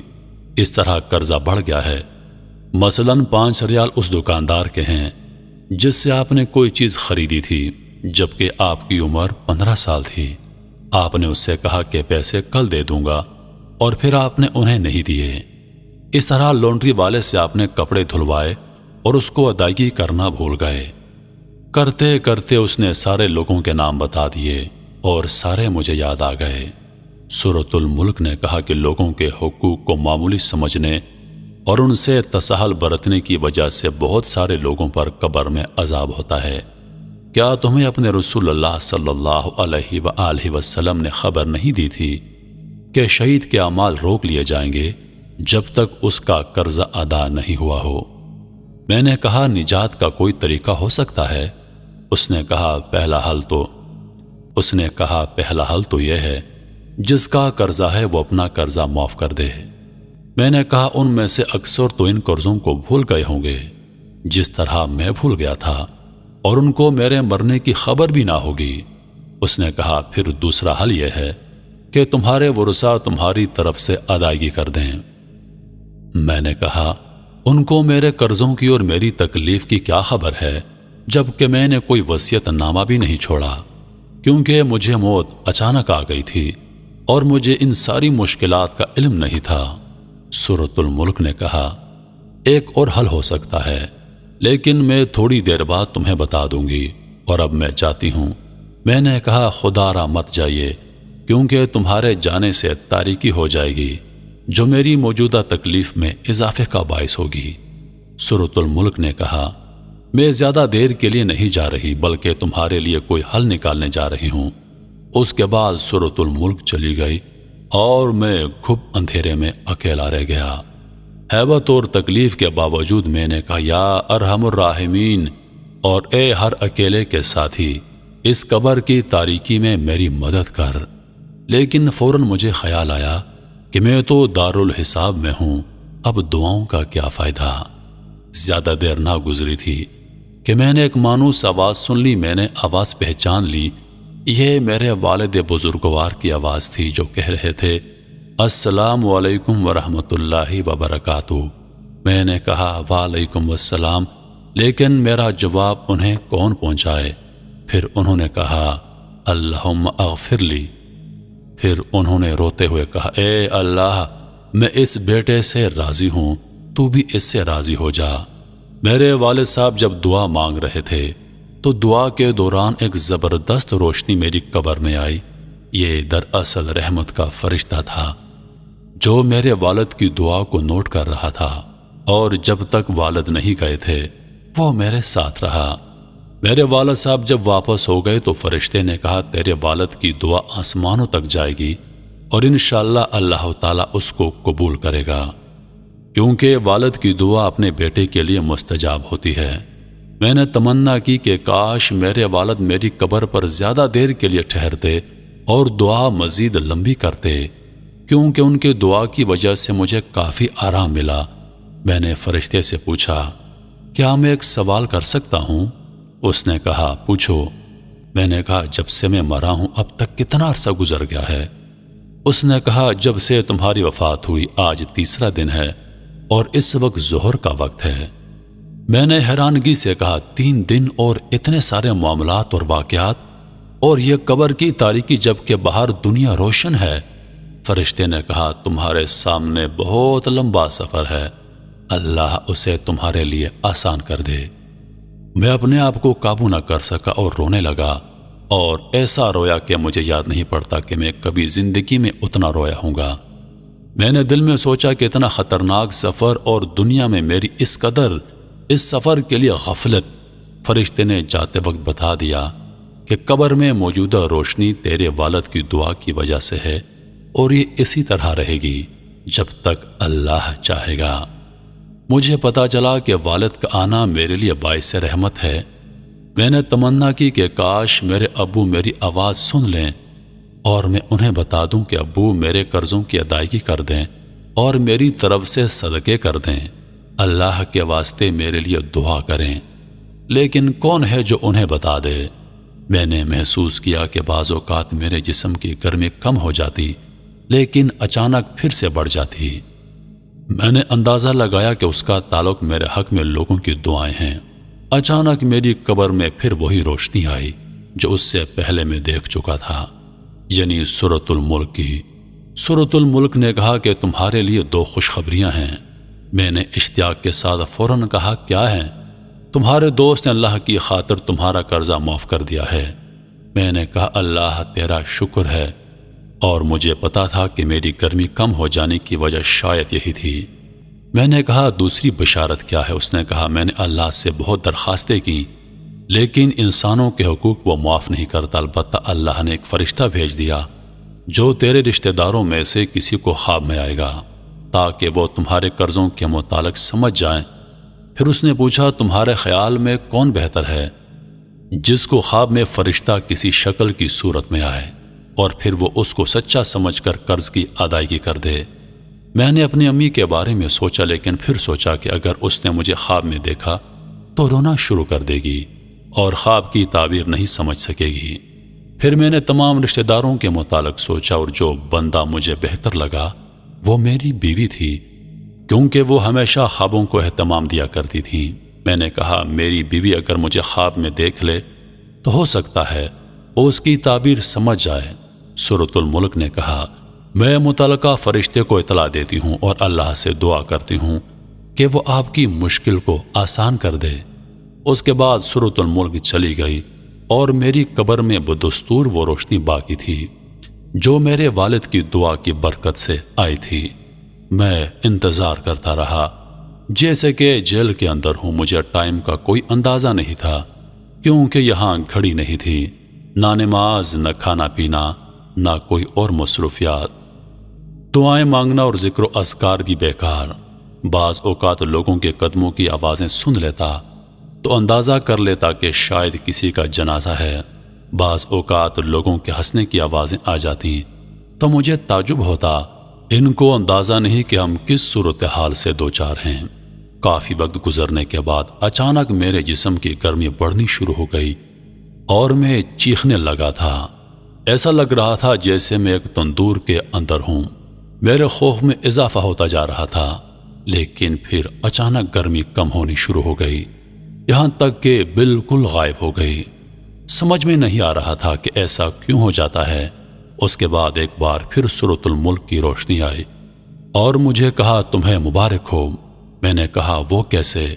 Speaker 1: اس طرح قرضہ بڑھ گیا ہے۔ مثلاً 5 ریال اس دکاندار کے ہیں جس سے آپ نے کوئی چیز خریدی تھی جبکہ آپ کی عمر 15 سال تھی۔ آپ نے اس سے کہا کہ پیسے کل دے دوں گا اور پھر آپ نے انہیں نہیں دیے۔ اس طرح لانڈری والے سے آپ نے کپڑے دھلوائے اور اس کو ادائیگی کرنا بھول گئے۔ کرتے کرتے اس نے سارے لوگوں کے نام بتا دیے اور سارے مجھے یاد آ گئے۔ سورۃ الملک نے کہا کہ لوگوں کے حقوق کو معمولی سمجھنے اور ان سے تساہل برتنے کی وجہ سے بہت سارے لوگوں پر قبر میں عذاب ہوتا ہے۔ کیا تمہیں اپنے رسول اللہ صلی اللہ علیہ وآلہ وسلم نے خبر نہیں دی تھی کہ شہید کے اعمال روک لیے جائیں گے جب تک اس کا قرضہ ادا نہیں ہوا ہو؟ میں نے کہا، نجات کا کوئی طریقہ ہو سکتا ہے؟ اس نے کہا، پہلا حل تو یہ ہے جس کا قرضہ ہے وہ اپنا قرضہ معاف کر دے۔ میں نے کہا، ان میں سے اکثر تو ان قرضوں کو بھول گئے ہوں گے جس طرح میں بھول گیا تھا، اور ان کو میرے مرنے کی خبر بھی نہ ہوگی۔ اس نے کہا، پھر دوسرا حل یہ ہے کہ تمہارے ورثاء تمہاری طرف سے ادائیگی کر دیں۔ میں نے کہا، ان کو میرے قرضوں کی اور میری تکلیف کی کیا خبر ہے جبکہ میں نے کوئی وصیت نامہ بھی نہیں چھوڑا، کیونکہ مجھے موت اچانک آ گئی تھی اور مجھے ان ساری مشکلات کا علم نہیں تھا۔ سورۃ الملک نے کہا، ایک اور حل ہو سکتا ہے لیکن میں تھوڑی دیر بعد تمہیں بتا دوں گی، اور اب میں جاتی ہوں۔ میں نے کہا، خدا را مت جائیے کیونکہ تمہارے جانے سے تاریکی ہو جائے گی جو میری موجودہ تکلیف میں اضافے کا باعث ہوگی۔ سورۃ الملک نے کہا، میں زیادہ دیر کے لیے نہیں جا رہی بلکہ تمہارے لیے کوئی حل نکالنے جا رہی ہوں۔ اس کے بعد سورۃ الملک چلی گئی اور میں گھپ اندھیرے میں اکیلا رہ گیا۔ ہیبت اور تکلیف کے باوجود میں نے کہا، یا ارحم الراحمین، اور اے ہر اکیلے کے ساتھی، اس قبر کی تاریکی میں میری مدد کر۔ لیکن فوراً مجھے خیال آیا کہ میں تو دارالحساب میں ہوں، اب دعاؤں کا کیا فائدہ؟ زیادہ دیر نہ گزری تھی کہ میں نے ایک مانوس آواز سن لی۔ میں نے آواز پہچان لی، یہ میرے والد بزرگوار کی آواز تھی جو کہہ رہے تھے، السلام علیکم ورحمۃ اللہ وبرکاتہ۔ میں نے کہا، وعلیکم السلام، لیکن میرا جواب انہیں کون پہنچائے؟ پھر انہوں نے کہا، اللہم اغفر لی۔ پھر انہوں نے روتے ہوئے کہا، اے اللہ، میں اس بیٹے سے راضی ہوں، تو بھی اس سے راضی ہو جا۔ میرے والد صاحب جب دعا مانگ رہے تھے تو دعا کے دوران ایک زبردست روشنی میری قبر میں آئی۔ یہ دراصل رحمت کا فرشتہ تھا جو میرے والد کی دعا کو نوٹ کر رہا تھا، اور جب تک والد نہیں گئے تھے وہ میرے ساتھ رہا۔ میرے والد صاحب جب واپس ہو گئے تو فرشتے نے کہا، تیرے والد کی دعا آسمانوں تک جائے گی اور انشاءاللہ اللہ تعالیٰ اس کو قبول کرے گا، کیونکہ والد کی دعا اپنے بیٹے کے لیے مستجاب ہوتی ہے۔ میں نے تمنا کی کہ کاش میرے والد میری قبر پر زیادہ دیر کے لیے ٹھہرتے اور دعا مزید لمبی کرتے، کیونکہ ان کی دعا کی وجہ سے مجھے کافی آرام ملا۔ میں نے فرشتے سے پوچھا، کیا میں ایک سوال کر سکتا ہوں؟ اس نے کہا، پوچھو۔ میں نے کہا، جب سے میں مرا ہوں اب تک کتنا عرصہ گزر گیا ہے؟ اس نے کہا، جب سے تمہاری وفات ہوئی آج تیسرا دن ہے اور اس وقت ظہر کا وقت ہے۔ میں نے حیرانگی سے کہا، 3 دن اور اتنے سارے معاملات اور واقعات، اور یہ قبر کی تاریکی جبکہ باہر دنیا روشن ہے؟ فرشتے نے کہا تمہارے سامنے بہت لمبا سفر ہے، اللہ اسے تمہارے لیے آسان کر دے۔ میں اپنے آپ کو قابو نہ کر سکا اور رونے لگا، اور ایسا رویا کہ مجھے یاد نہیں پڑتا کہ میں کبھی زندگی میں اتنا رویا ہوں گا۔ میں نے دل میں سوچا کہ اتنا خطرناک سفر اور دنیا میں میری اس قدر اس سفر کے لیے غفلت۔ فرشتے نے جاتے وقت بتا دیا کہ قبر میں موجودہ روشنی تیرے والد کی دعا کی وجہ سے ہے، اور یہ اسی طرح رہے گی جب تک اللہ چاہے گا۔ مجھے پتا چلا کہ والد کا آنا میرے لیے باعث رحمت ہے۔ میں نے تمنا کی کہ کاش میرے ابو میری آواز سن لیں اور میں انہیں بتا دوں کہ ابو میرے قرضوں کی ادائیگی کر دیں اور میری طرف سے صدقے کر دیں، اللہ کے واسطے میرے لیے دعا کریں، لیکن کون ہے جو انہیں بتا دے؟ میں نے محسوس کیا کہ بعض اوقات میرے جسم کی گرمی کم ہو جاتی لیکن اچانک پھر سے بڑھ جاتی۔ میں نے اندازہ لگایا کہ اس کا تعلق میرے حق میں لوگوں کی دعائیں ہیں۔ اچانک میری قبر میں پھر وہی روشنی آئی جو اس سے پہلے میں دیکھ چکا تھا، یعنی سورۃ الملک کی۔ سورۃ الملک نے کہا کہ تمہارے لیے 2 خوشخبریاں ہیں۔ میں نے اشتیاق کے ساتھ فوراً کہا کیا ہیں؟ تمہارے دوست نے اللہ کی خاطر تمہارا قرضہ معاف کر دیا ہے۔ میں نے کہا اللہ تیرا شکر ہے، اور مجھے پتا تھا کہ میری گرمی کم ہو جانے کی وجہ شاید یہی تھی۔ میں نے کہا دوسری بشارت کیا ہے؟ اس نے کہا میں نے اللہ سے بہت درخواستیں کی لیکن انسانوں کے حقوق وہ معاف نہیں کرتا، البتہ اللہ نے ایک فرشتہ بھیج دیا جو تیرے رشتہ داروں میں سے کسی کو خواب میں آئے گا تاکہ وہ تمہارے قرضوں کے متعلق سمجھ جائیں۔ پھر اس نے پوچھا تمہارے خیال میں کون بہتر ہے، جس کو خواب میں فرشتہ کسی شکل کی صورت میں آئے اور پھر وہ اس کو سچا سمجھ کر قرض کی ادائیگی کر دے؟ میں نے اپنی امی کے بارے میں سوچا لیکن پھر سوچا کہ اگر اس نے مجھے خواب میں دیکھا تو رونا شروع کر دے گی اور خواب کی تعبیر نہیں سمجھ سکے گی۔ پھر میں نے تمام رشتہ داروں کے متعلق سوچا اور جو بندہ مجھے بہتر لگا وہ میری بیوی تھی، کیونکہ وہ ہمیشہ خوابوں کو اہتمام دیا کرتی تھی۔ میں نے کہا میری بیوی اگر مجھے خواب میں دیکھ لے تو ہو سکتا ہے وہ اس کی تعبیر سمجھ جائے۔ سورۃ الملک نے کہا میں متعلقہ فرشتے کو اطلاع دیتی ہوں اور اللہ سے دعا کرتی ہوں کہ وہ آپ کی مشکل کو آسان کر دے۔ اس کے بعد سورۃ الملک چلی گئی اور میری قبر میں بدستور وہ روشنی باقی تھی جو میرے والد کی دعا کی برکت سے آئی تھی۔ میں انتظار کرتا رہا جیسے کہ جیل کے اندر ہوں۔ مجھے ٹائم کا کوئی اندازہ نہیں تھا کیونکہ یہاں گھڑی نہیں تھی، نہ نماز، نہ کھانا پینا، نہ کوئی اور مصروفیات۔ دعائیں مانگنا اور ذکر و اذکار بھی بیکار۔ بعض اوقات لوگوں کے قدموں کی آوازیں سن لیتا تو اندازہ کر لیتا کہ شاید کسی کا جنازہ ہے۔ بعض اوقات لوگوں کے ہنسنے کی آوازیں آ جاتی تو مجھے تعجب ہوتا، ان کو اندازہ نہیں کہ ہم کس صورتحال سے دوچار ہیں۔ کافی وقت گزرنے کے بعد اچانک میرے جسم کی گرمی بڑھنی شروع ہو گئی اور میں چیخنے لگا تھا۔ ایسا لگ رہا تھا جیسے میں ایک تندور کے اندر ہوں۔ میرے خوف میں اضافہ ہوتا جا رہا تھا، لیکن پھر اچانک گرمی کم ہونی شروع ہو گئی، یہاں تک کہ بالکل غائب ہو گئی۔ سمجھ میں نہیں آ رہا تھا کہ ایسا کیوں ہو جاتا ہے۔ اس کے بعد ایک بار پھر سورۃ الملک کی روشنی آئی اور مجھے کہا تمہیں مبارک ہو۔ میں نے کہا وہ کیسے؟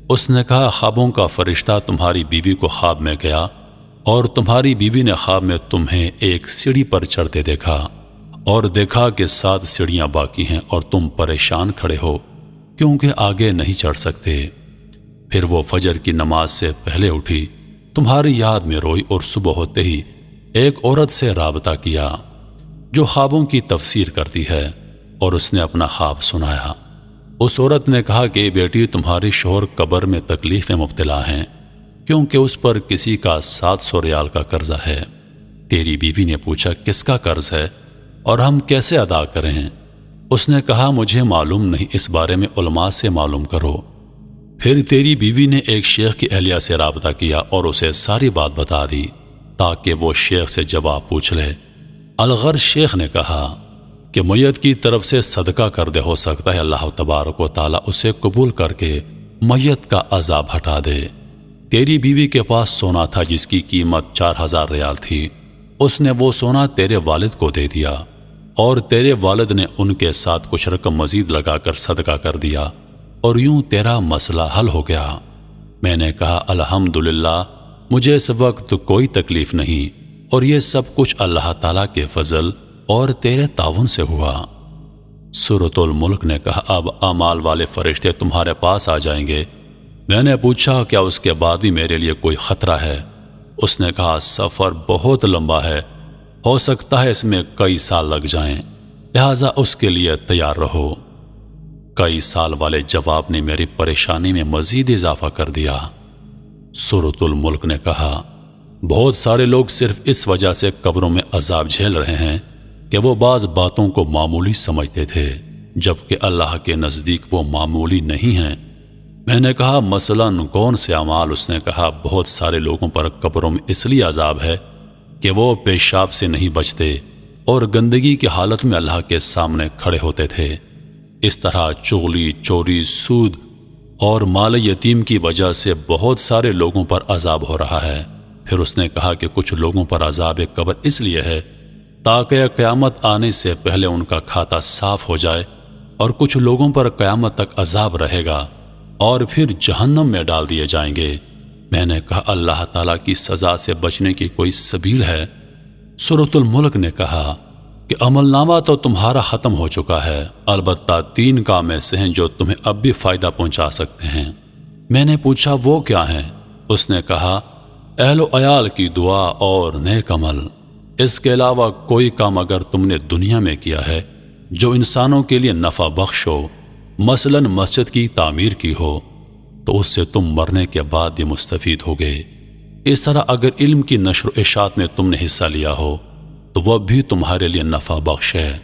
Speaker 1: اس نے کہا خوابوں کا فرشتہ تمہاری بیوی کو خواب میں گیا اور تمہاری بیوی نے خواب میں تمہیں ایک سیڑھی پر چڑھتے دیکھا اور دیکھا کہ 7 سیڑھیاں باقی ہیں اور تم پریشان کھڑے ہو کیونکہ آگے نہیں چڑھ سکتے۔ پھر وہ فجر کی نماز سے پہلے اٹھی، تمہاری یاد میں روئی اور صبح ہوتے ہی ایک عورت سے رابطہ کیا جو خوابوں کی تفسیر کرتی ہے، اور اس نے اپنا خواب سنایا۔ اس عورت نے کہا کہ بیٹی تمہارے شوہر قبر میں تکلیف میں مبتلا ہیں کیونکہ اس پر کسی کا 700 ریال کا قرضہ ہے۔ تیری بیوی نے پوچھا کس کا قرض ہے اور ہم کیسے ادا کریں؟ اس نے کہا مجھے معلوم نہیں، اس بارے میں علماء سے معلوم کرو۔ پھر تیری بیوی نے ایک شیخ کی اہلیہ سے رابطہ کیا اور اسے ساری بات بتا دی تاکہ وہ شیخ سے جواب پوچھ لے۔ الغرض شیخ نے کہا کہ میت کی طرف سے صدقہ کر دے، ہو سکتا ہے اللہ تبارک و تعالیٰ اسے قبول کر کے میت کا عذاب ہٹا دے۔ تیری بیوی کے پاس سونا تھا جس کی قیمت 4000 ریال تھی، اس نے وہ سونا تیرے والد کو دے دیا۔ اور تیرے والد نے ان کے ساتھ کچھ رقم مزید لگا کر صدقہ کر دیا اور یوں تیرا مسئلہ حل ہو گیا۔ میں نے کہا الحمدللہ، مجھے اس وقت کوئی تکلیف نہیں، اور یہ سب کچھ اللہ تعالیٰ کے فضل اور تیرے تعاون سے ہوا۔ سورۃ الملک نے کہا اب اعمال والے فرشتے تمہارے پاس آ جائیں گے۔ میں نے پوچھا کیا اس کے بعد بھی میرے لیے کوئی خطرہ ہے؟ اس نے کہا سفر بہت لمبا ہے، ہو سکتا ہے اس میں کئی سال لگ جائیں، لہٰذا اس کے لیے تیار رہو۔ کئی سال والے جواب نے میری پریشانی میں مزید اضافہ کر دیا۔ سورۃ الملک نے کہا بہت سارے لوگ صرف اس وجہ سے قبروں میں عذاب جھیل رہے ہیں کہ وہ بعض باتوں کو معمولی سمجھتے تھے، جبکہ اللہ کے نزدیک وہ معمولی نہیں ہیں۔ میں نے کہا مثلاً کون سے اعمال؟ اس نے کہا بہت سارے لوگوں پر قبروں میں اس لیے عذاب ہے کہ وہ پیشاب سے نہیں بچتے اور گندگی کی حالت میں اللہ کے سامنے کھڑے ہوتے تھے۔ اس طرح چغلی، چوری، سود اور مال یتیم کی وجہ سے بہت سارے لوگوں پر عذاب ہو رہا ہے۔ پھر اس نے کہا کہ کچھ لوگوں پر عذاب قبر اس لیے ہے تاکہ قیامت آنے سے پہلے ان کا کھاتا صاف ہو جائے، اور کچھ لوگوں پر قیامت تک عذاب رہے گا اور پھر جہنم میں ڈال دیے جائیں گے۔ میں نے کہا اللہ تعالیٰ کی سزا سے بچنے کی کوئی سبیل ہے؟ سورۃ الملک نے کہا کہ عمل نامہ تو تمہارا ختم ہو چکا ہے، البتہ 3 کام ایسے ہیں جو تمہیں اب بھی فائدہ پہنچا سکتے ہیں۔ میں نے پوچھا وہ کیا ہیں؟ اس نے کہا اہل و عیال کی دعا اور نیک عمل۔ اس کے علاوہ کوئی کام اگر تم نے دنیا میں کیا ہے جو انسانوں کے لیے نفع بخش ہو، مثلاً مسجد کی تعمیر کی ہو، تو اس سے تم مرنے کے بعد بھی مستفید ہوگے۔ اس طرح اگر علم کی نشر و اشاعت میں تم نے حصہ لیا ہو تو وہ بھی تمہارے لیے نفع بخش ہے۔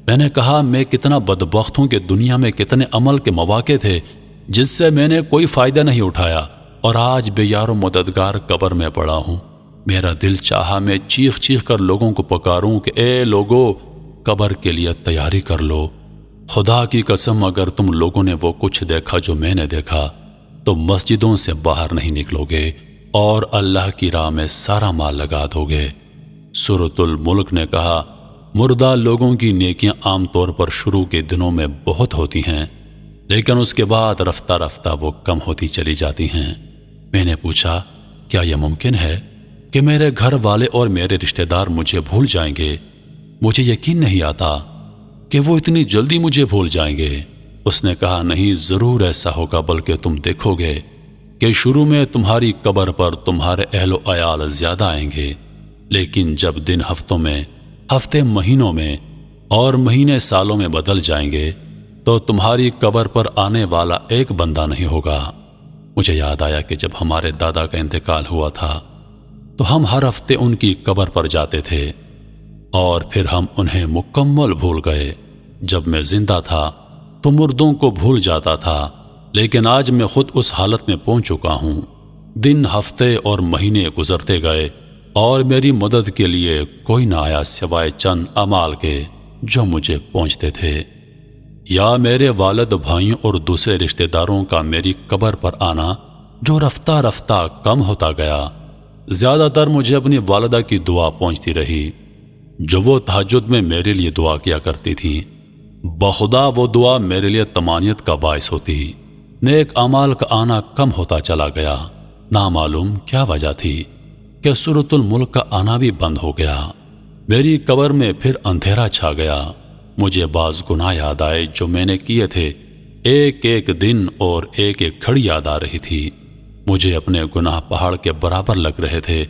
Speaker 1: میں نے کہا میں کتنا بدبخت ہوں کہ دنیا میں کتنے عمل کے مواقع تھے جس سے میں نے کوئی فائدہ نہیں اٹھایا، اور آج بے یار و مددگار قبر میں پڑا ہوں۔ میرا دل چاہا میں چیخ چیخ کر لوگوں کو پکاروں کہ اے لوگو، قبر کے لیے تیاری کر لو۔ خدا کی قسم اگر تم لوگوں نے وہ کچھ دیکھا جو میں نے دیکھا تو مسجدوں سے باہر نہیں نکلو گے اور اللہ کی راہ میں سارا مال لگا دو گے۔ سورۃ الملک نے کہا مردہ لوگوں کی نیکیاں عام طور پر شروع کے دنوں میں بہت ہوتی ہیں، لیکن اس کے بعد رفتہ رفتہ وہ کم ہوتی چلی جاتی ہیں۔ میں نے پوچھا کیا یہ ممکن ہے کہ میرے گھر والے اور میرے رشتہ دار مجھے بھول جائیں گے؟ مجھے یقین نہیں آتا کہ وہ اتنی جلدی مجھے بھول جائیں گے۔ اس نے کہا نہیں، ضرور ایسا ہوگا، بلکہ تم دیکھو گے کہ شروع میں تمہاری قبر پر تمہارے اہل و عیال زیادہ آئیں گے، لیکن جب دن ہفتوں میں، ہفتے مہینوں میں اور مہینے سالوں میں بدل جائیں گے تو تمہاری قبر پر آنے والا ایک بندہ نہیں ہوگا۔ مجھے یاد آیا کہ جب ہمارے دادا کا انتقال ہوا تھا تو ہم ہر ہفتے ان کی قبر پر جاتے تھے اور پھر ہم انہیں مکمل بھول گئے۔ جب میں زندہ تھا تو مردوں کو بھول جاتا تھا، لیکن آج میں خود اس حالت میں پہنچ چکا ہوں۔ دن، ہفتے اور مہینے گزرتے گئے اور میری مدد کے لیے کوئی نہ آیا سوائے چند اعمال کے جو مجھے پہنچتے تھے، یا میرے والد، بھائیوں اور دوسرے رشتہ داروں کا میری قبر پر آنا جو رفتہ رفتہ کم ہوتا گیا۔ زیادہ تر مجھے اپنی والدہ کی دعا پہنچتی رہی جو وہ تہجد میں میرے لیے دعا کیا کرتی تھی۔ بخدا وہ دعا میرے لیے طمانینت کا باعث ہوتی۔ نیک اعمال کا آنا کم ہوتا چلا گیا۔ نامعلوم کیا وجہ تھی کہ سورۃ الملک کا آنا بھی بند ہو گیا۔ میری قبر میں پھر اندھیرا چھا گیا۔ مجھے بعض گناہ یاد آئے جو میں نے کیے تھے، ایک ایک دن اور ایک ایک گھڑی یاد آ رہی تھی۔ مجھے اپنے گناہ پہاڑ کے برابر لگ رہے تھے۔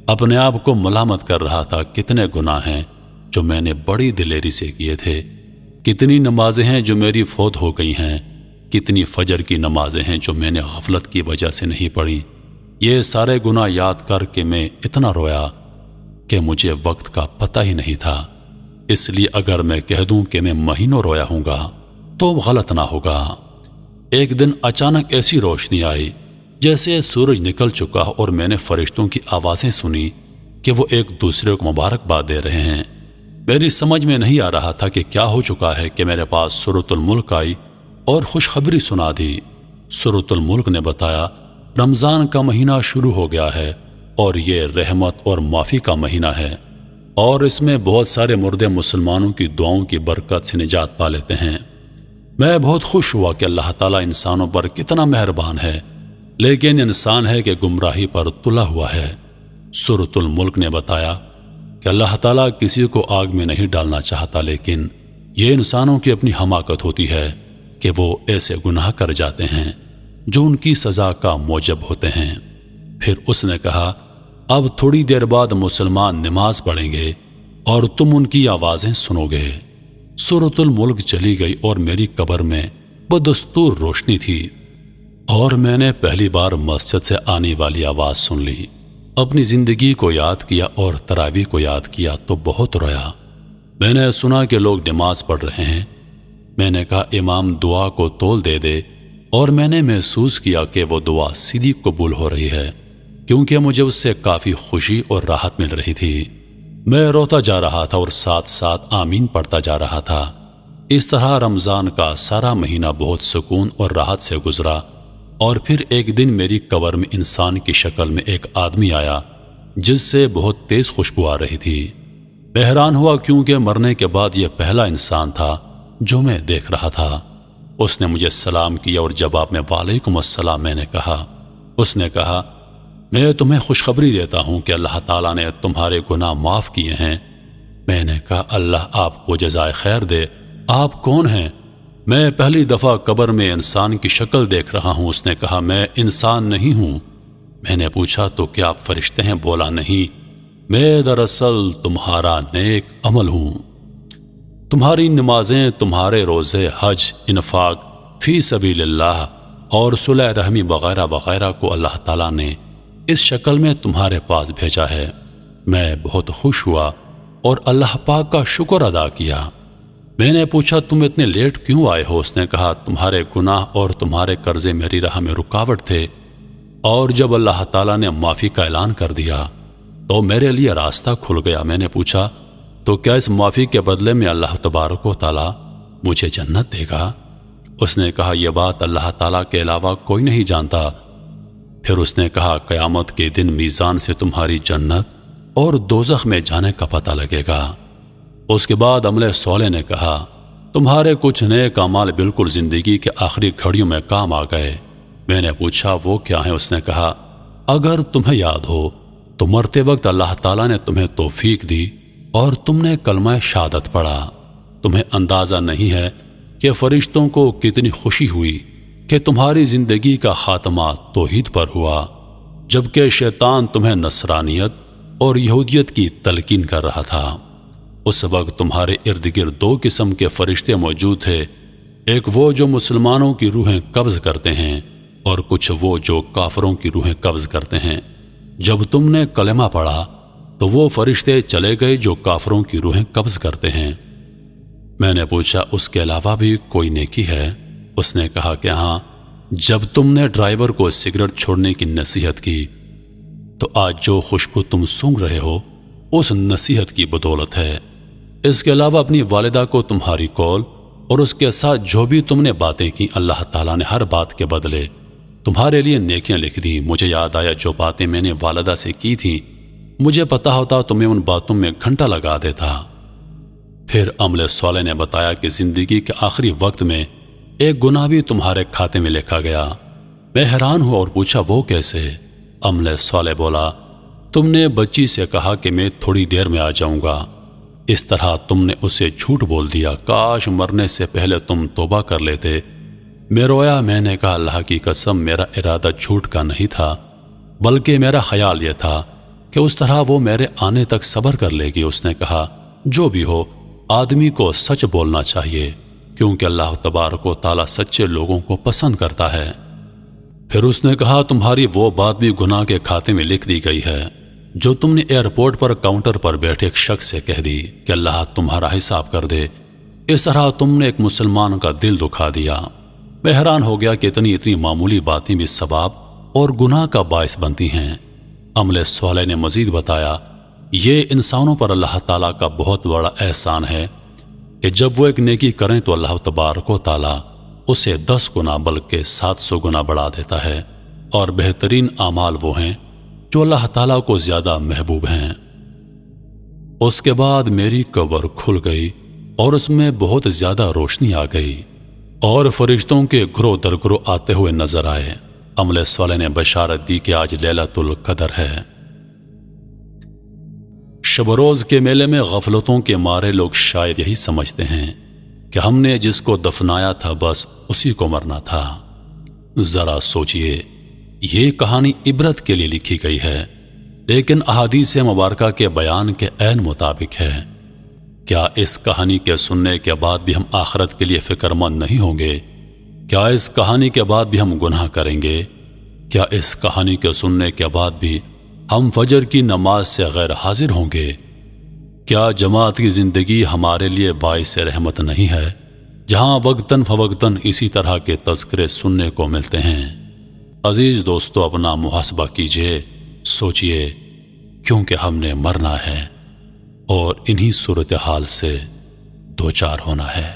Speaker 1: اپنے آپ کو ملامت کر رہا تھا، کتنے گناہ ہیں جو میں نے بڑی دلیری سے کیے تھے، کتنی نمازیں ہیں جو میری فوت ہو گئی ہیں، کتنی فجر کی نمازیں ہیں جو میں نے غفلت کی وجہ سے نہیں پڑھی۔ یہ سارے گناہ یاد کر کے میں اتنا رویا کہ مجھے وقت کا پتہ ہی نہیں تھا۔ اس لیے اگر میں کہہ دوں کہ میں مہینوں رویا ہوں گا تو غلط نہ ہوگا۔ ایک دن اچانک ایسی روشنی آئی جیسے سورج نکل چکا اور میں نے فرشتوں کی آوازیں سنی کہ وہ ایک دوسرے کو مبارکباد دے رہے ہیں۔ میری سمجھ میں نہیں آ رہا تھا کہ کیا ہو چکا ہے کہ میرے پاس سورۃ الملک آئی اور خوشخبری سنا دی۔ سورۃ الملک نے بتایا رمضان کا مہینہ شروع ہو گیا ہے اور یہ رحمت اور معافی کا مہینہ ہے۔ اور اس میں بہت سارے مردے مسلمانوں کی دعاؤں کی برکت سے نجات پا لیتے ہیں۔ میں بہت خوش ہوا کہ اللہ تعالیٰ انسانوں پر کتنا مہربان ہے، لیکن انسان ہے کہ گمراہی پر تلا ہوا ہے۔ سورۃ الملک نے بتایا کہ اللہ تعالیٰ کسی کو آگ میں نہیں ڈالنا چاہتا، لیکن یہ انسانوں کی اپنی حماقت ہوتی ہے کہ وہ ایسے گناہ کر جاتے ہیں جو ان کی سزا کا موجب ہوتے ہیں۔ پھر اس نے کہا، اب تھوڑی دیر بعد مسلمان نماز پڑھیں گے اور تم ان کی آوازیں سنو گے۔ سورۃ الملک چلی گئی اور میری قبر میں بدستور روشنی تھی، اور میں نے پہلی بار مسجد سے آنے والی آواز سن لی۔ اپنی زندگی کو یاد کیا اور تراویح کو یاد کیا تو بہت رویا۔ میں نے سنا کہ لوگ نماز پڑھ رہے ہیں۔ میں نے کہا، امام دعا کو تول دے دے، اور میں نے محسوس کیا کہ وہ دعا سیدھی قبول ہو رہی ہے، کیونکہ مجھے اس سے کافی خوشی اور راحت مل رہی تھی۔ میں روتا جا رہا تھا اور ساتھ ساتھ آمین پڑھتا جا رہا تھا۔ اس طرح رمضان کا سارا مہینہ بہت سکون اور راحت سے گزرا، اور پھر ایک دن میری قبر میں انسان کی شکل میں ایک آدمی آیا جس سے بہت تیز خوشبو آ رہی تھی۔ میں حیران ہوا کیونکہ مرنے کے بعد یہ پہلا انسان تھا جو میں دیکھ رہا تھا۔ اس نے مجھے سلام کیا اور جواب میں وعلیکم السلام میں نے کہا۔ اس نے کہا، میں تمہیں خوشخبری دیتا ہوں کہ اللہ تعالیٰ نے تمہارے گناہ معاف کیے ہیں۔ میں نے کہا، اللہ آپ کو جزائے خیر دے، آپ کون ہیں؟ میں پہلی دفعہ قبر میں انسان کی شکل دیکھ رہا ہوں۔ اس نے کہا، میں انسان نہیں ہوں۔ میں نے پوچھا، تو کیا آپ فرشتے ہیں؟ بولا، نہیں، میں دراصل تمہارا نیک عمل ہوں۔ تمہاری نمازیں، تمہارے روزے، حج، انفاق فی سبیل اللہ اور صلح رحمی وغیرہ وغیرہ کو اللہ تعالیٰ نے اس شکل میں تمہارے پاس بھیجا ہے۔ میں بہت خوش ہوا اور اللہ پاک کا شکر ادا کیا۔ میں نے پوچھا، تم اتنے لیٹ کیوں آئے ہو؟ اس نے کہا، تمہارے گناہ اور تمہارے قرضے میری راہ میں رکاوٹ تھے، اور جب اللہ تعالیٰ نے معافی کا اعلان کر دیا تو میرے لیے راستہ کھل گیا۔ میں نے پوچھا، تو کیا اس معافی کے بدلے میں اللہ تبارک و تعالیٰ مجھے جنت دے گا؟ اس نے کہا، یہ بات اللہ تعالیٰ کے علاوہ کوئی نہیں جانتا۔ پھر اس نے کہا، قیامت کے دن میزان سے تمہاری جنت اور دوزخ میں جانے کا پتہ لگے گا۔ اس کے بعد عملے صالح نے کہا، تمہارے کچھ نیک اعمال بالکل زندگی کے آخری گھڑیوں میں کام آ گئے۔ میں نے پوچھا، وہ کیا ہیں؟ اس نے کہا، اگر تمہیں یاد ہو تو مرتے وقت اللہ تعالیٰ نے تمہیں توفیق دی اور تم نے کلمہ شہادت پڑھا۔ تمہیں اندازہ نہیں ہے کہ فرشتوں کو کتنی خوشی ہوئی کہ تمہاری زندگی کا خاتمہ توحید پر ہوا، جبکہ شیطان تمہیں نصرانیت اور یہودیت کی تلقین کر رہا تھا۔ اس وقت تمہارے ارد گرد دو قسم کے فرشتے موجود تھے، ایک وہ جو مسلمانوں کی روحیں قبض کرتے ہیں، اور کچھ وہ جو کافروں کی روحیں قبض کرتے ہیں۔ جب تم نے کلمہ پڑھا تو وہ فرشتے چلے گئے جو کافروں کی روحیں قبض کرتے ہیں۔ میں نے پوچھا، اس کے علاوہ بھی کوئی نیکی ہے؟ اس نے کہا کہ ہاں، جب تم نے ڈرائیور کو سگریٹ چھوڑنے کی نصیحت کی تو آج جو خوشبو تم سونگھ رہے ہو اس نصیحت کی بدولت ہے۔ اس کے علاوہ اپنی والدہ کو تمہاری قول اور اس کے ساتھ جو بھی تم نے باتیں کی، اللہ تعالیٰ نے ہر بات کے بدلے تمہارے لیے نیکیاں لکھ دی۔ مجھے یاد آیا جو باتیں میں نے والدہ سے کی تھیں، مجھے پتا ہوتا تو میں ان باتوں میں گھنٹہ لگا دیتا۔ پھر عمل صالح نے بتایا کہ زندگی کے آخری وقت میں ایک گناہ بھی تمہارے کھاتے میں لکھا گیا۔ میں حیران ہوا اور پوچھا، وہ کیسے؟ عمل صالح بولا، تم نے بچی سے کہا کہ میں تھوڑی دیر میں آ جاؤں گا، اس طرح تم نے اسے جھوٹ بول دیا۔ کاش مرنے سے پہلے تم توبہ کر لیتے۔ میں رویا۔ میں نے کہا، اللہ کی قسم، میرا ارادہ جھوٹ کا نہیں تھا، بلکہ میرا خیال یہ تھا کہ اس طرح وہ میرے آنے تک صبر کر لے گی۔ اس نے کہا، جو بھی ہو، آدمی کو سچ بولنا چاہیے، کیونکہ اللہ تبارک و تعالیٰ سچے لوگوں کو پسند کرتا ہے۔ پھر اس نے کہا، تمہاری وہ بات بھی گناہ کے کھاتے میں لکھ دی گئی ہے جو تم نے ایئرپورٹ پر کاؤنٹر پر بیٹھے ایک شخص سے کہہ دی کہ اللہ تمہارا حساب کر دے۔ اس طرح تم نے ایک مسلمان کا دل دکھا دیا۔ میں حیران ہو گیا کہ اتنی معمولی باتیں بھی ثواب اور گناہ کا باعث بنتی ہیں۔ عمل صالح نے مزید بتایا، یہ انسانوں پر اللہ تعالیٰ کا بہت بڑا احسان ہے کہ جب وہ ایک نیکی کریں تو اللہ تبارک و تعالیٰ اسے 10 گنا بلکہ 700 گنا بڑھا دیتا ہے، اور بہترین اعمال وہ ہیں جو اللہ تعالیٰ کو زیادہ محبوب ہیں۔ اس کے بعد میری قبر کھل گئی اور اس میں بہت زیادہ روشنی آ گئی اور فرشتوں کے گروہ در گروہ آتے ہوئے نظر آئے۔ عمل صالح نے بشارت دی کہ آج لیلۃ القدر ہے۔ شب و روز کے میلے میں غفلتوں کے مارے لوگ شاید یہی سمجھتے ہیں کہ ہم نے جس کو دفنایا تھا بس اسی کو مرنا تھا۔ ذرا سوچئے، یہ کہانی عبرت کے لیے لکھی گئی ہے، لیکن احادیث مبارکہ کے بیان کے عین مطابق ہے۔ کیا اس کہانی کے سننے کے بعد بھی ہم آخرت کے لیے فکر مند نہیں ہوں گے؟ کیا اس کہانی کے بعد بھی ہم گناہ کریں گے؟ کیا اس کہانی کے سننے کے بعد بھی ہم فجر کی نماز سے غیر حاضر ہوں گے؟ کیا جماعت کی زندگی ہمارے لیے باعث رحمت نہیں ہے، جہاں وقتاً فوقتاً اسی طرح کے تذکرے سننے کو ملتے ہیں؟ عزیز دوستو، اپنا محاسبہ کیجئے، سوچئے، کیونکہ ہم نے مرنا ہے اور انہی صورتحال سے دوچار ہونا ہے۔